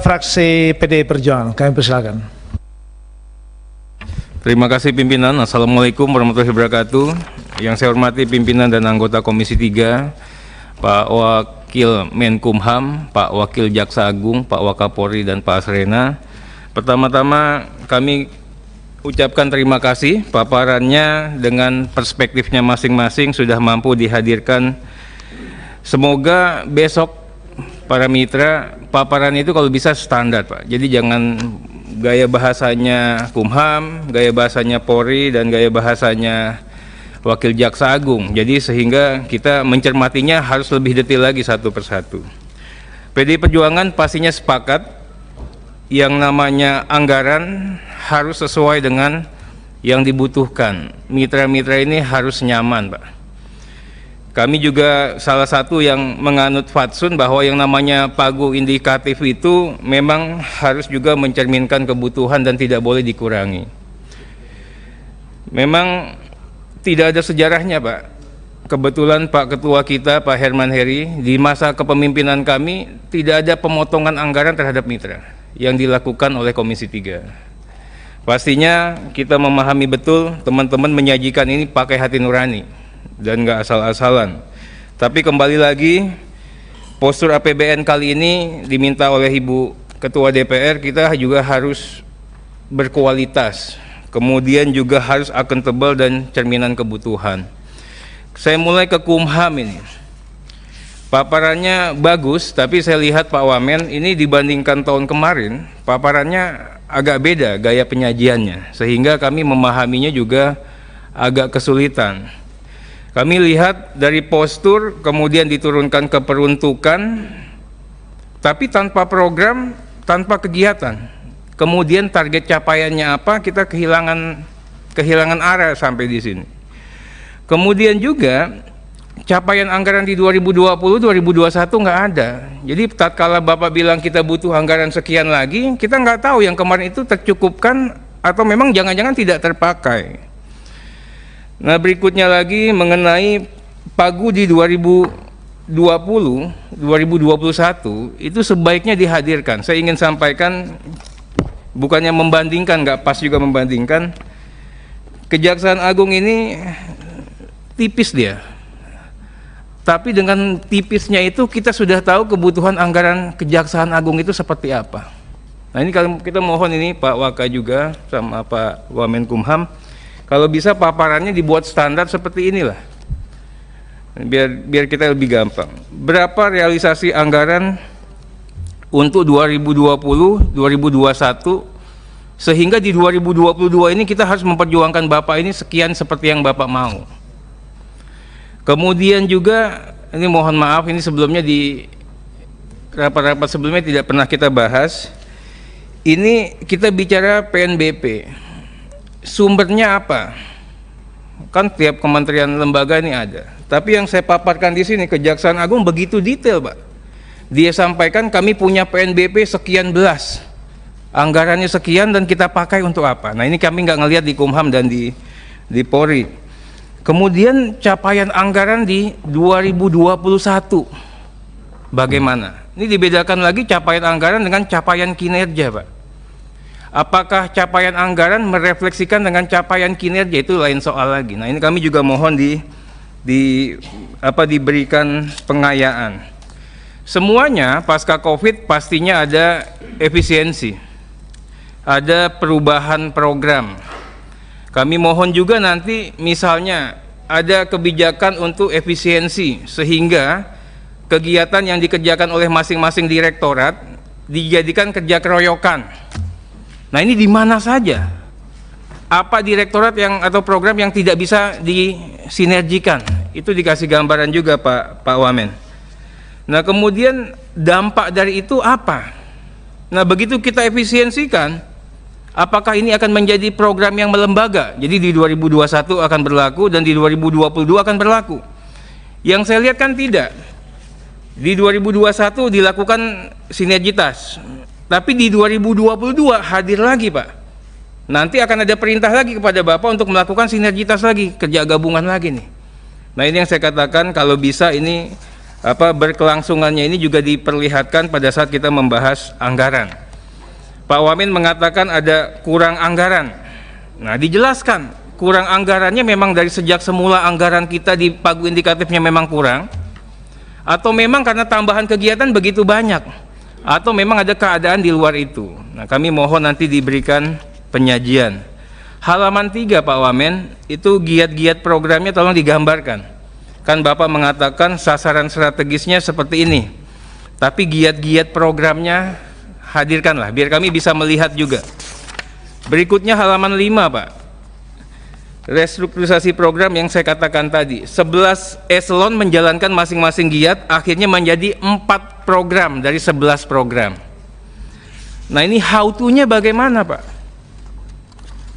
Fraksi PDI Perjuangan, kami persilakan. Terima kasih pimpinan. Assalamualaikum warahmatullahi wabarakatuh. Yang saya hormati pimpinan dan anggota Komisi 3, Pak Wakil Menkumham, Pak Wakil Jaksa Agung, Pak Wakapolri, dan Pak Asrena. Pertama-tama kami ucapkan terima kasih, paparannya dengan perspektifnya masing-masing sudah mampu dihadirkan. Semoga besok para mitra, paparan itu kalau bisa standar, Pak. Jadi jangan gaya bahasanya Kumham, gaya bahasanya Polri, dan gaya bahasanya Wakil Jaksa Agung. Jadi sehingga kita mencermatinya harus lebih detail lagi satu persatu. PDI Perjuangan pastinya sepakat yang namanya anggaran harus sesuai dengan yang dibutuhkan. Mitra-mitra ini harus nyaman, Pak. Kami juga salah satu yang menganut fatsun bahwa yang namanya pagu indikatif itu memang harus juga mencerminkan kebutuhan dan tidak boleh dikurangi. Memang tidak ada sejarahnya, Pak. Kebetulan Pak Ketua kita, Pak Herman Heri, di masa kepemimpinan kami tidak ada pemotongan anggaran terhadap mitra yang dilakukan oleh Komisi 3. Pastinya kita memahami betul teman-teman menyajikan ini pakai hati nurani dan nggak asal-asalan. Tapi kembali lagi, postur APBN kali ini diminta oleh Ibu Ketua DPR, kita juga harus berkualitas, kemudian juga harus akuntabel dan cerminan kebutuhan. Saya mulai ke Kumham ini. Paparannya bagus, tapi saya lihat Pak Wamen ini dibandingkan tahun kemarin, paparannya agak beda gaya penyajiannya, sehingga kami memahaminya juga agak kesulitan. Kami lihat dari postur, kemudian diturunkan ke peruntukan, tapi tanpa program, tanpa kegiatan. Kemudian target capaiannya apa, kita kehilangan arah sampai di sini. Kemudian juga capaian anggaran di 2020-2021 nggak ada. Jadi tatkala Bapak bilang kita butuh anggaran sekian lagi, kita nggak tahu yang kemarin itu tercukupkan atau memang jangan-jangan tidak terpakai. Nah, berikutnya lagi mengenai pagu di 2020-2021 itu sebaiknya dihadirkan. Saya ingin sampaikan, bukannya membandingkan, nggak pas juga membandingkan. Kejaksaan Agung ini tipis dia, tapi dengan tipisnya itu kita sudah tahu kebutuhan anggaran Kejaksaan Agung itu seperti apa. Nah, ini kalau kita mohon ini Pak Waka juga sama Pak Wamenkumham, kalau bisa paparannya dibuat standar seperti inilah, biar kita lebih gampang. Berapa realisasi anggaran untuk 2020-2021, sehingga di 2022 ini kita harus memperjuangkan Bapak ini sekian seperti yang Bapak mau. Kemudian juga, ini mohon maaf, ini sebelumnya di rapat-rapat sebelumnya tidak pernah kita bahas. Ini kita bicara PNBP. Sumbernya apa? Kan tiap kementerian lembaga ini ada. Tapi yang saya paparkan di sini, Kejaksaan Agung begitu detail, Pak. Dia sampaikan kami punya PNBP sekian belas, anggarannya sekian dan kita pakai untuk apa. Nah, ini kami nggak ngelihat di Kumham dan di Polri. Kemudian capaian anggaran di 2021 bagaimana? Ini dibedakan lagi capaian anggaran dengan capaian kinerja, Pak. Apakah capaian anggaran merefleksikan dengan capaian kinerja, itu lain soal lagi. Nah, ini kami juga mohon diberikan pengayaan. Semuanya pasca Covid pastinya ada efisiensi, ada perubahan program. Kami mohon juga nanti misalnya ada kebijakan untuk efisiensi, sehingga kegiatan yang dikerjakan oleh masing-masing direktorat dijadikan kerja keroyokan. Nah, ini di mana saja? Apa direktorat yang atau program yang tidak bisa disinergikan? Itu dikasih gambaran juga Pak Wamen. Nah, kemudian dampak dari itu apa? Nah, begitu kita efisiensikan, apakah ini akan menjadi program yang melembaga? Jadi di 2021 akan berlaku dan di 2022 akan berlaku. Yang saya lihat kan tidak. Di 2021 dilakukan sinergitas. Tapi di 2022 hadir lagi, Pak. Nanti akan ada perintah lagi kepada Bapak untuk melakukan sinergitas lagi, kerja gabungan lagi nih. Nah, ini yang saya katakan kalau bisa ini berkelangsungannya ini juga diperlihatkan pada saat kita membahas anggaran. Pak Wamen mengatakan ada kurang anggaran. Nah, dijelaskan kurang anggarannya memang dari sejak semula anggaran kita di pagu indikatifnya memang kurang, atau memang karena tambahan kegiatan begitu banyak, atau memang ada keadaan di luar itu. Nah, kami mohon nanti diberikan penyajian. Halaman 3 Pak Wamen, itu giat-giat programnya tolong digambarkan. Kan Bapak mengatakan sasaran strategisnya seperti ini, tapi giat-giat programnya hadirkanlah, biar kami bisa melihat juga. Berikutnya halaman 5 Pak, restrukturisasi program yang saya katakan tadi, 11 eselon menjalankan masing-masing giat, akhirnya menjadi 4 program dari 11 program. Nah, ini how to-nya bagaimana Pak?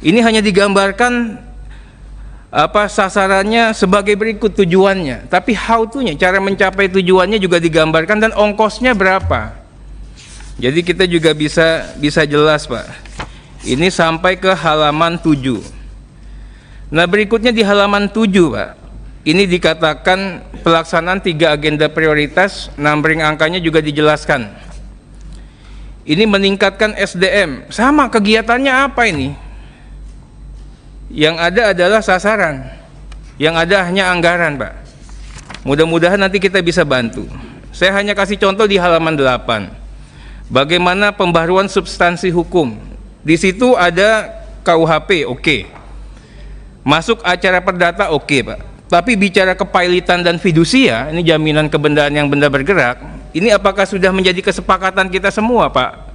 Ini hanya digambarkan sasarannya sebagai berikut tujuannya, tapi how to-nya, cara mencapai tujuannya juga digambarkan dan ongkosnya berapa. Jadi kita juga bisa jelas Pak. Ini sampai ke halaman 7. Nah, berikutnya di halaman 7 Pak, ini dikatakan pelaksanaan 3 agenda prioritas, numbering angkanya juga dijelaskan. Ini meningkatkan SDM, sama kegiatannya apa ini? Yang ada adalah sasaran, yang ada hanya anggaran Pak. Mudah-mudahan nanti kita bisa bantu. Saya hanya kasih contoh di halaman 8. Bagaimana pembaruan substansi hukum. Di situ ada KUHP, oke. Masuk acara perdata, oke Pak. Tapi bicara kepailitan dan fidusia, ini jaminan kebendaan yang benda bergerak, ini apakah sudah menjadi kesepakatan kita semua Pak?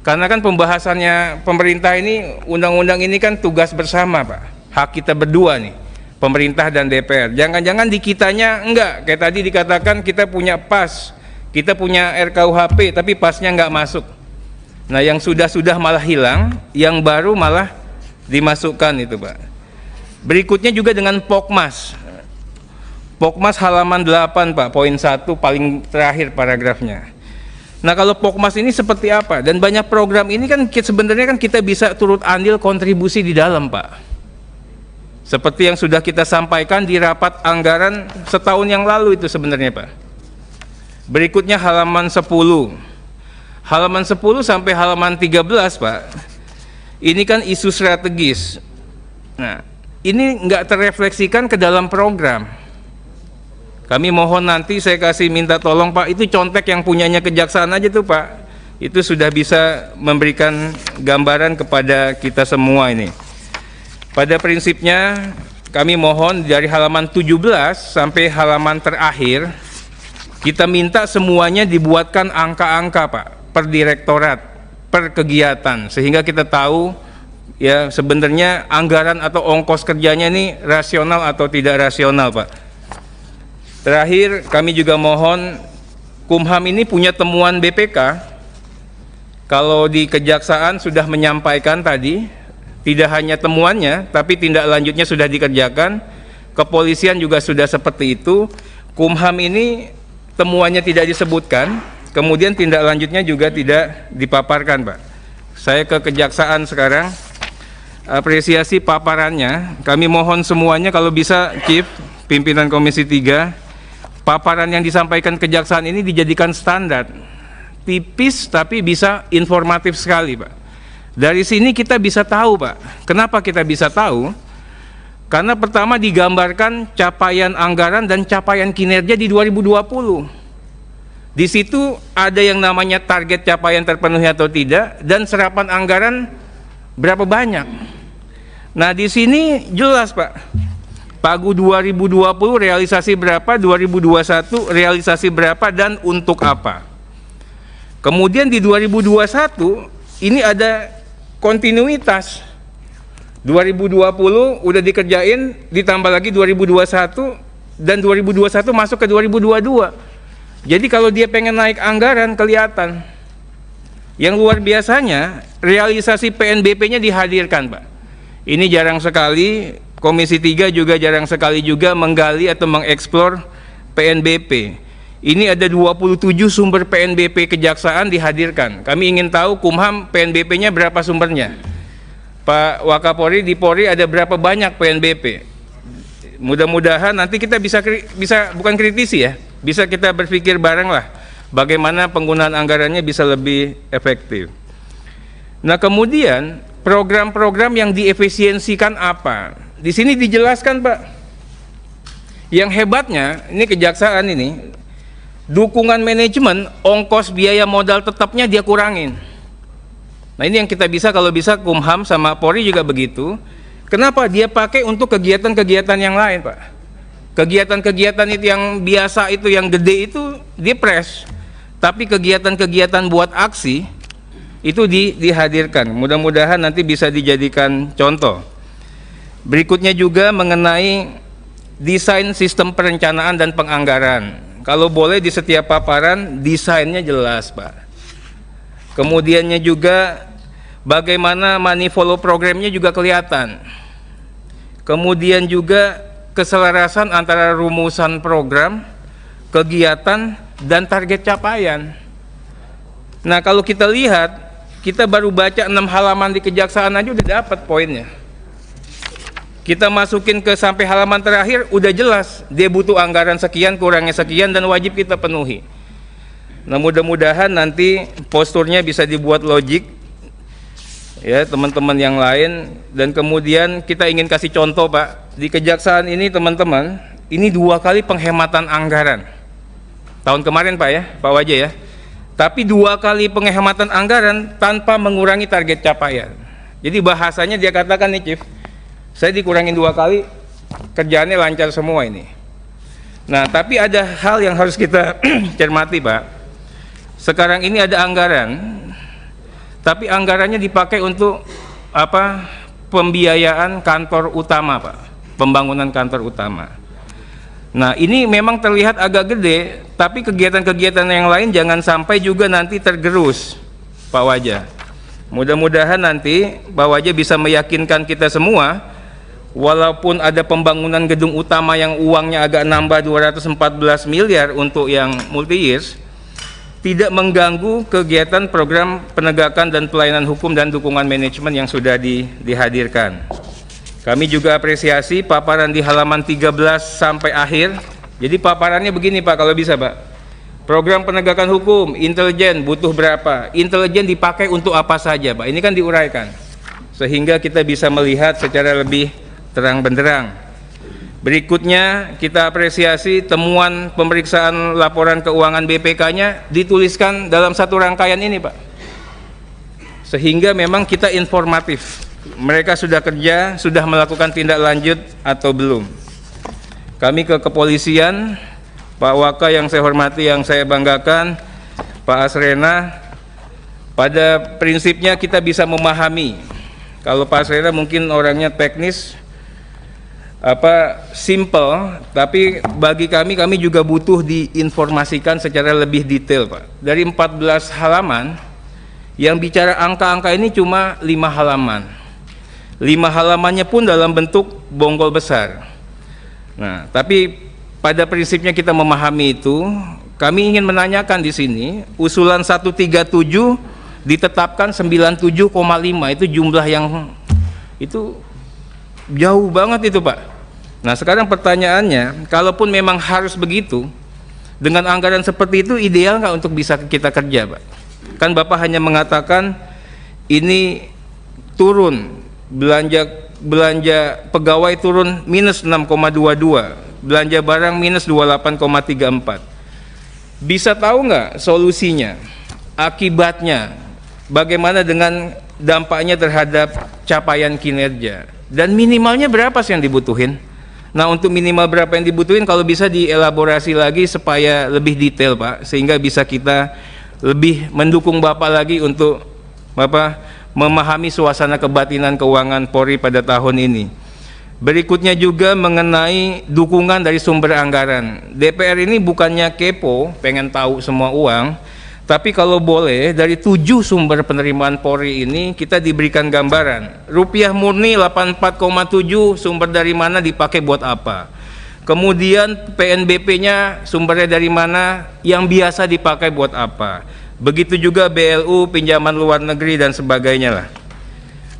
Karena kan pembahasannya pemerintah ini, undang-undang ini kan tugas bersama Pak, hak kita berdua nih, pemerintah dan DPR. Jangan-jangan di kitanya enggak, kayak tadi dikatakan kita punya PAS, kita punya RKUHP, tapi PASnya enggak masuk. Nah, yang sudah-sudah malah hilang, yang baru malah dimasukkan itu Pak. Berikutnya juga dengan POKMAS. POKMAS halaman 8 Pak, poin 1 paling terakhir paragrafnya. Nah, kalau POKMAS ini seperti apa? Dan banyak program ini kan sebenarnya kan kita bisa turut andil kontribusi di dalam Pak. Seperti yang sudah kita sampaikan di rapat anggaran setahun yang lalu itu sebenarnya Pak. Berikutnya halaman 10. Halaman 10 sampai halaman 13 Pak. Ini kan isu strategis. Nah, ini nggak terrefleksikan ke dalam program. Kami mohon nanti saya kasih minta tolong Pak, itu contek yang punyanya Kejaksaan aja tuh Pak. Itu sudah bisa memberikan gambaran kepada kita semua ini. Pada prinsipnya kami mohon dari halaman 17 sampai halaman terakhir, kita minta semuanya dibuatkan angka-angka Pak, per direktorat, per kegiatan, sehingga kita tahu ya sebenarnya anggaran atau ongkos kerjanya ini rasional atau tidak rasional Pak. Terakhir, kami juga mohon Kumham ini punya temuan BPK. Kalau di Kejaksaan sudah menyampaikan tadi, tidak hanya temuannya, tapi tindak lanjutnya sudah dikerjakan. Kepolisian juga sudah seperti itu. Kumham ini temuannya tidak disebutkan, kemudian tindak lanjutnya juga tidak dipaparkan Pak. Saya ke Kejaksaan sekarang. Apresiasi paparannya, kami mohon semuanya kalau bisa Chief, pimpinan Komisi 3, paparan yang disampaikan Kejaksaan ini dijadikan standar, tipis tapi bisa informatif sekali Pak. Dari sini kita bisa tahu Pak, kenapa kita bisa tahu? Karena pertama digambarkan capaian anggaran dan capaian kinerja di 2020. Di situ ada yang namanya target capaian terpenuhi atau tidak, dan serapan anggaran berapa banyak. Nah, di sini jelas Pak, Pagu 2020 realisasi berapa, 2021 realisasi berapa, dan untuk apa. Kemudian di 2021 ini ada kontinuitas. 2020 udah dikerjain, ditambah lagi 2021, dan 2021 masuk ke 2022. Jadi kalau dia pengen naik anggaran kelihatan. Yang luar biasanya realisasi PNBP-nya dihadirkan Pak. Ini jarang sekali. Komisi 3 juga jarang sekali juga menggali atau mengeksplor PNBP. Ini ada 27 sumber PNBP Kejaksaan dihadirkan. Kami ingin tahu Kumham PNBP-nya berapa sumbernya. Pak Wakapolri di Polri ada berapa banyak PNBP. Mudah-mudahan nanti kita bisa bukan kritisi ya, Bisa kita berpikir bareng lah bagaimana penggunaan anggarannya bisa lebih efektif. Nah, kemudian program-program yang diefisiensikan apa? Di sini dijelaskan, Pak. Yang hebatnya, ini kejaksaan ini, dukungan manajemen, ongkos biaya modal tetapnya dia kurangin. Nah, ini yang kita bisa, kalau bisa Kumham sama Polri juga begitu. Kenapa? Dia pakai untuk kegiatan-kegiatan yang lain, Pak. Kegiatan-kegiatan itu yang biasa itu, yang gede itu dipres. Tapi kegiatan-kegiatan buat aksi itu dihadirkan. Mudah-mudahan nanti bisa dijadikan contoh. Berikutnya juga mengenai desain sistem perencanaan dan penganggaran. Kalau boleh di setiap paparan desainnya jelas, Pak. Kemudiannya juga bagaimana money follow programnya juga kelihatan. Kemudian juga keselarasan antara rumusan program, kegiatan, dan target capaian. Nah, kalau kita lihat, kita baru baca 6 halaman di kejaksaan aja udah dapat poinnya. Kita masukin ke sampai halaman terakhir udah jelas dia butuh anggaran sekian, kurangnya sekian, dan wajib kita penuhi. Nah, mudah-mudahan nanti posturnya bisa dibuat logik ya teman-teman yang lain. Dan kemudian kita ingin kasih contoh, Pak, di kejaksaan ini teman-teman, ini 2 kali penghematan anggaran tahun kemarin, Pak ya, Pak Wajah ya. Tapi 2 kali penghematan anggaran tanpa mengurangi target capaian. Jadi bahasanya dia katakan nih, Chief, saya dikurangin 2 kali, kerjaannya lancar semua ini. Nah, tapi ada hal yang harus kita cermati, Pak. Sekarang ini ada anggaran, tapi anggarannya dipakai untuk apa? Pembiayaan kantor utama, Pak. Pembangunan kantor utama. Nah, ini memang terlihat agak gede, tapi kegiatan-kegiatan yang lain jangan sampai juga nanti tergerus, Pak Wajah. Mudah-mudahan nanti Pak Wajah bisa meyakinkan kita semua, walaupun ada pembangunan gedung utama yang uangnya agak nambah 214 miliar untuk yang multi-years, tidak mengganggu kegiatan program penegakan dan pelayanan hukum dan dukungan manajemen yang sudah dihadirkan. Kami juga apresiasi paparan di halaman 13 sampai akhir. Jadi paparannya begini, Pak, kalau bisa, Pak. Program penegakan hukum, intelijen butuh berapa? Intelijen dipakai untuk apa saja, Pak? Ini kan diuraikan. Sehingga kita bisa melihat secara lebih terang benderang. Berikutnya kita apresiasi temuan pemeriksaan laporan keuangan BPK-nya dituliskan dalam satu rangkaian ini, Pak. Sehingga memang kita informatif. Mereka sudah kerja, sudah melakukan tindak lanjut atau belum. Kami ke kepolisian, Pak Waka yang saya hormati, yang saya banggakan, Pak Asrena, pada prinsipnya kita bisa memahami. Kalau Pak Asrena mungkin orangnya teknis, simple, tapi bagi kami juga butuh diinformasikan secara lebih detail, Pak. Dari 14 halaman, yang bicara angka-angka ini cuma 5 halaman. 5 halamannya pun dalam bentuk bonggol besar. Nah, tapi pada prinsipnya kita memahami itu. Kami ingin menanyakan di sini, usulan 137 ditetapkan 97,5, itu jumlah yang itu jauh banget itu, Pak. Nah, sekarang pertanyaannya, kalaupun memang harus begitu, dengan anggaran seperti itu ideal nggak untuk bisa kita kerja, Pak? Kan Bapak hanya mengatakan ini turun, belanja pegawai turun minus 6,22, belanja barang minus 28,34. Bisa tahu nggak solusinya, akibatnya, bagaimana dengan dampaknya terhadap capaian kinerja, dan minimalnya berapa sih yang dibutuhin? Nah, untuk minimal berapa yang dibutuhin kalau bisa dielaborasi lagi supaya lebih detail, Pak, sehingga bisa kita lebih mendukung Bapak lagi untuk Bapak memahami suasana kebatinan keuangan Polri pada tahun ini. Berikutnya juga mengenai dukungan dari sumber anggaran. DPR ini bukannya kepo, pengen tahu semua uang, tapi kalau boleh dari 7 sumber penerimaan Polri ini kita diberikan gambaran. Rupiah murni 84,7, sumber dari mana, dipakai buat apa. Kemudian PNBP-nya sumbernya dari mana, yang biasa dipakai buat apa. Begitu juga BLU, pinjaman luar negeri, dan sebagainya lah.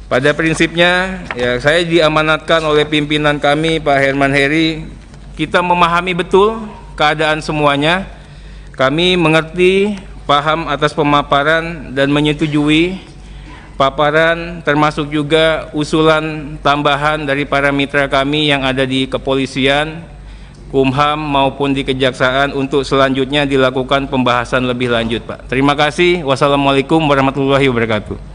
Pada prinsipnya, ya, saya diamanatkan oleh pimpinan kami, Pak Herman Heri, kita memahami betul keadaan semuanya. Kami mengerti, paham atas pemaparan dan menyetujui paparan termasuk juga usulan tambahan dari para mitra kami yang ada di kepolisian, Kumham maupun di Kejaksaan untuk selanjutnya dilakukan pembahasan lebih lanjut, Pak. Terima kasih. Wassalamualaikum warahmatullahi wabarakatuh.